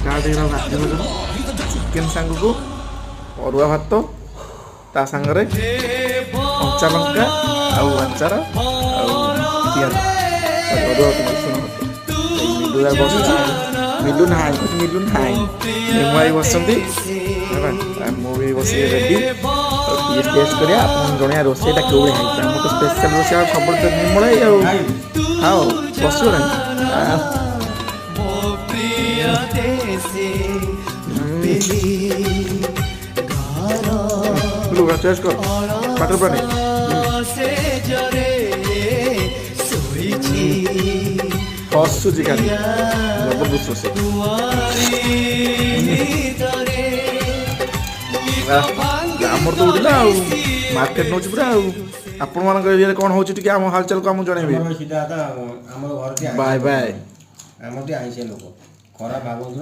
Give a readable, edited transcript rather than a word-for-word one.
Start ହେଇଗଲା ରାତ୍ରି ଭୋଜନ। ଚିକେନ୍ ସାଙ୍ଗକୁ ଅରୁଆ ଭାତ, ତା ସାଙ୍ଗରେ କଞ୍ଚା ଲଙ୍କା ଆଉ ଆଚାର ଆଉ ପିଆଜ। ଅରୁଆ ଭାତ ରସୁଣ ଭାତ। ମିଲୁ ବସୁଛି, ମିଲୁ ନାହିଁ ଭାଇ ବସନ୍ତି ହେଲା। ମୁଁ ବି ବସିକି ରେଡ଼ି ଟିକେ ଟେଷ୍ଟ କରିବା, ଆପଣଙ୍କୁ ଜଣେଇବା ରୋଷେଇଟା କେଉଁଭଳିଆ ହେଇଛି। ଆମର ତ ସ୍ପେଶାଲ ରୋଷେଇ ଆଉ ସବୁବେଳେ ତ ନିର୍ମଳ ଆଉ ଆଉ ବସିବ ନାହିଁ। ଟେଷ୍ଟ କର ପାଟର ପାଣି ହସୁଛି ଖାଲି ଜବରଦସ୍ତ ରୋଷେଇ। ଆମର ତ ଉଠିଲା ଆଉ ମାର୍କେଟ ନେଉଛି ପୁରା ଆଉ। ଆପଣମାନଙ୍କ ଏରିଆରେ କ'ଣ ହେଉଛି ଟିକେ ଆମ ହାଲଚାଲକୁ ଆମକୁ ଜଣେଇବେ। Bye bye. ଆମର ଟିକେ ଆଇଁଷିଆ ଲୋକ ଖରାପ ଭାବନ୍ତୁ।